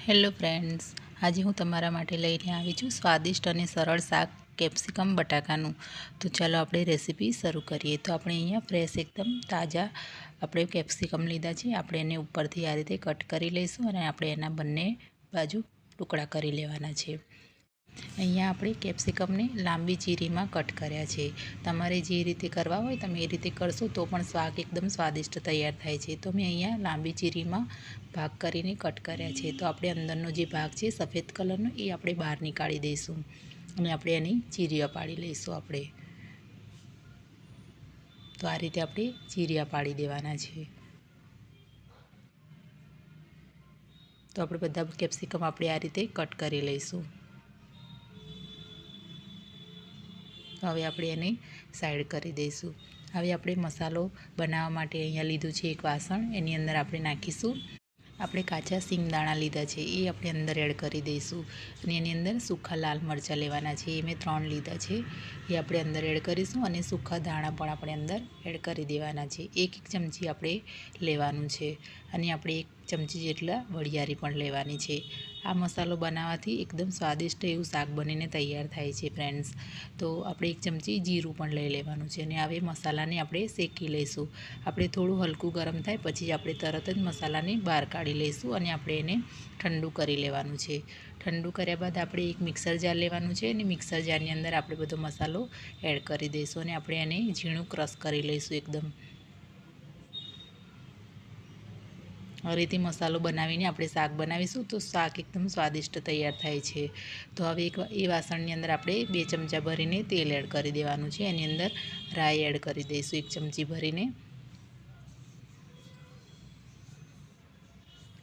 Hello friends, આજે હું તમારા માટે લઈને આવી છું સ્વાદિષ્ટ અને સરળ શાક કેપ્સિકમ બટાકાનું। તો ચાલો આપણે રેસીપી શરૂ કરીએ। તો આપણે અહીંયા ફ્રેશ એકદમ તાજા આપણે કેપ્સિકમ લીધા છે। આપણે એને ઉપરથી આ રીતે કટ કરી લઈશું અને આપણે એના બંને બાજુ ટુકડા કરી લેવાના છે। અહીંયા આપણે કેપ્સિકમને લાંબી ચીરીમાં કટ કર્યા છે। તમારે જે રીતે કરવા હોય તમે એ રીતે કરશો તો પણ શાક એકદમ સ્વાદિષ્ટ તૈયાર થાય છે। તો મેં અહીંયા લાંબી ચીરીમાં ભાગ કરીને કટ કર્યા છે। તો આપણે અંદરનો જે ભાગ છે સફેદ કલરનો એ આપણે બહાર નીકાળી દઈશું અને આપણે એની ચીરીઓ પાડી લઈશું આપણે। તો આ રીતે આપણે ચીરીઓ પાડી દેવાના છે। તો આપણે બધા કેપ્સિકમ આપણે આ રીતે કટ કરી લઈશું। હવે આપણે એને સાઈડ કરી દઈશું। હવે આપણે મસાલો બનાવવા માટે અહીંયા લીધું છે એક વાસણ, એની અંદર આપણે નાખીશું આપણે કાચા સિંગદાણા લીધા છે એ આપણે અંદર એડ કરી દઈશું અને એની અંદર સૂકા લાલ મરચાં લેવાના છે, એ મેં 3 લીધા છે, એ આપણે અંદર એડ કરીશું અને સૂકા દાણા પણ આપણે અંદર એડ કરી દેવાના છે। એક ચમચી આપણે લેવાનું છે અને આપણે 1 ચમચી જેટલા વરિયાળી પણ લેવાની છે। આ મસાલો બનાવવાથી એકદમ સ્વાદિષ્ટ એવું શાક બનીને તૈયાર થાય છે ફ્રેન્ડ્સ। તો આપણે 1 ચમચી જીરું પણ લઈ લેવાનું છે અને હવે મસાલાને આપણે શેકી લઈશું। આપણે થોડું હલકું ગરમ થાય પછી આપણે તરત જ મસાલાને બહાર કાઢી લઈશું અને આપણે એને ઠંડુ કરી લેવાનું છે। ઠંડુ કર્યા બાદ આપણે એક મિક્સર જાર લેવાનું છે અને મિક્સર જારની અંદર આપણે બધો મસાલો એડ કરી દઈશું અને આપણે એને ઝીણું ક્રશ કરી લઈશું એકદમ। આ રીતે મસાલો બનાવીને આપણે શાક બનાવીશું તો શાક એકદમ સ્વાદિષ્ટ તૈયાર થાય છે। તો હવે એ વાસણની અંદર આપણે 2 ચમચા ભરીને તેલ એડ કરી દેવાનું છે। એની અંદર રાઈ એડ કરી દઈશું 1 ચમચી ભરીને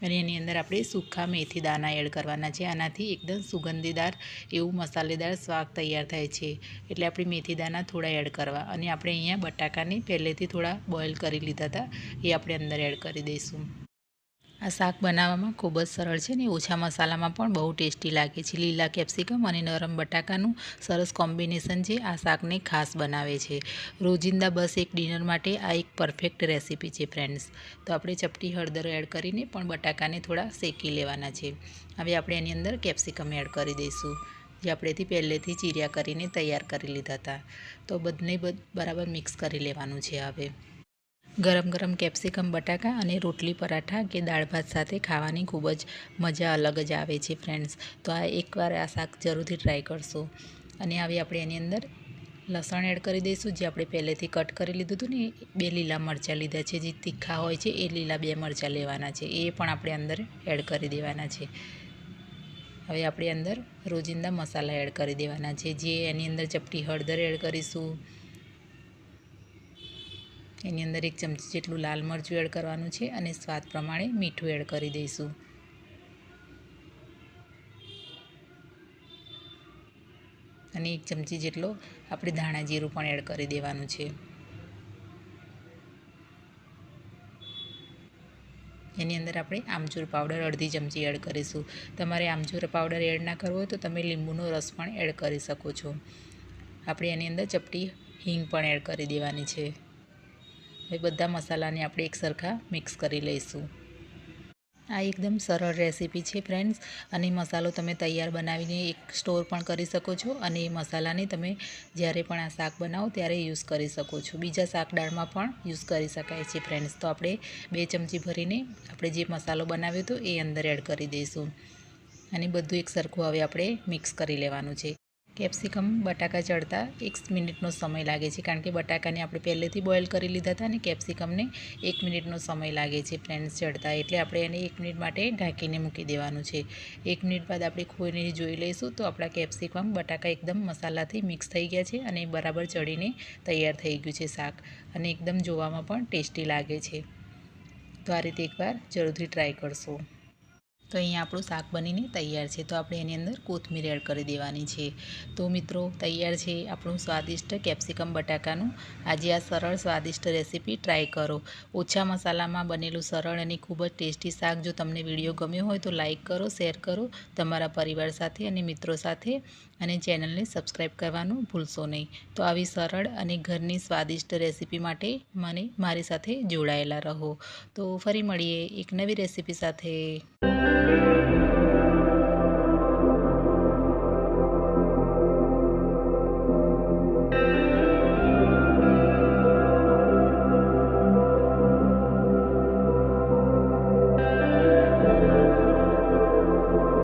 અને એની અંદર આપણે સૂકા મેથી દાણા એડ કરવાના છે। આનાથી એકદમ સુગંધીદાર એવું મસાલેદાર શાક તૈયાર થાય છે, એટલે આપણે મેથી દાણા થોડા એડ કરવા અને આપણે અહીંયા બટાકાને પહેલેથી થોડા બોઇલ કરી લીધા હતા એ આપણે અંદર એડ કરી દઈશું। આ શાક બનાવવામાં ખૂબ જ સરળ છે ને ઓછા મસાલામાં પણ બહુ ટેસ્ટી લાગે છે। લીલા કેપ્સિકમ અને નરમ બટાકાનું સરસ કોમ્બિનેશન છે આ શાકને ખાસ બનાવે છે। રોજિંદા બસ એક ડિનર માટે આ એક પરફેક્ટ રેસીપી છે ફ્રેન્ડ્સ। તો આપણે ચપટી હળદર એડ કરીને પણ બટાકાને થોડા શેકી લેવાના છે। હવે આપણે એની અંદર કેપ્સિકમ એડ કરી દઈશું જે આપણેથી પહેલેથી ચીર્યા કરીને તૈયાર કરી લીધા હતા। તો બંને બરાબર મિક્સ કરી લેવાનું છે। હવે ગરમ ગરમ કેપ્સિકમ બટાકા અને રોટલી પરાઠા કે દાળ ભાત સાથે ખાવાની ખૂબ જ મજા અલગ જ આવે છે ફ્રેન્ડ્સ। તો આ એકવાર આ શાક જરૂરથી ટ્રાય કરશો। અને હવે આપણે એની અંદર લસણ એડ કરી દઈશું જે આપણે પહેલેથી કટ કરી લીધું હતું ને। 2 લીલા મરચાં લીધા છે, જે તીખા હોય છે એ લીલા 2 મરચાં લેવાના છે, એ પણ આપણે અંદર એડ કરી દેવાના છે। હવે આપણે અંદર રોજિંદા મસાલા એડ કરી દેવાના છે, જે એની અંદર ચપટી હળદર એડ કરીશું, એની અંદર 1 ચમચી જેટલું લાલ મરચું એડ કરવાનું છે અને સ્વાદ પ્રમાણે મીઠું એડ કરી દઈશું અને 1 ચમચી જેટલો આપણે ધાણા જીરું પણ એડ કરી દેવાનું છે। એની અંદર આપણે આમચૂર પાવડર અડધી ચમચી એડ કરીશું। તમારે આમચૂર પાવડર એડ ના કરવો હોય તો તમે લીંબુનો રસ પણ એડ કરી શકો છો। આપણે એની અંદર ચપટી હિંગ પણ એડ કરી દેવાની છે। હવે બધા મસાલાને આપણે એકસરખા મિક્સ કરી લઈશું। આ એકદમ સરળ રેસીપી છે ફ્રેન્ડ્સ અને મસાલો તમે તૈયાર બનાવીને એક સ્ટોર પણ કરી શકો છો અને એ મસાલાને તમે જ્યારે પણ આ શાક બનાવો ત્યારે યુઝ કરી શકો છો। બીજા શાક દાળમાં પણ યુઝ કરી શકાય છે ફ્રેન્ડ્સ। તો આપણે 2 ચમચી ભરીને આપણે જે મસાલો બનાવ્યો હતો એ અંદર એડ કરી દઈશું અને બધું એકસરખું હવે આપણે મિક્સ કરી લેવાનું છે। કેપ્સિકમ બટાકા ચડતા 1 મિનિટનો સમય લાગે છે, કારણ કે બટાકાને આપણે પહેલેથી બોઇલ કરી લીધા હતા અને કેપ્સિકમને 1 મિનિટનો સમય લાગે છે ફ્રેન્ડ્સ ચડતા, એટલે આપણે એને 1 મિનિટ માટે ઢાંકીને મૂકી દેવાનું છે। 1 મિનિટ બાદ આપણે ખોલીને જોઈ લઈશું તો આપણા કેપ્સિકમ બટાકા એકદમ મસાલાથી મિક્સ થઈ ગયા છે અને બરાબર ચડીને તૈયાર થઈ ગયું છે શાક અને એકદમ જોવામાં પણ ટેસ્ટી લાગે છે। તો આ રીતે એકવાર જરૂરથી ટ્રાય કરશો। તો અહીંયા આપણું શાક બનીને તૈયાર છે। તો આપણે એની અંદર કોથમીર એડ કરી દેવાની છે। તો મિત્રો તૈયાર છે આપણું સ્વાદિષ્ટ કેપ્સિકમ બટાકાનું આજે આ સરળ સ્વાદિષ્ટ રેસીપી ટ્રાય કરો। ઓછા મસાલામાં બનેલું સરળ અને ખૂબ જ ટેસ્ટી શાક જો તમને વિડીયો ગમ્યો હોય તો લાઇક કરો, શેર કરો તમારા પરિવાર સાથે અને મિત્રો સાથે અને ચેનલને સબસ્ક્રાઈબ કરવાનું ભૂલશો નહીં। તો આવી સરળ અને ઘરની સ્વાદિષ્ટ રેસીપી માટે મારી સાથે જોડાયેલા રહો। તો ફરી મળીએ એક નવી રેસીપી સાથે।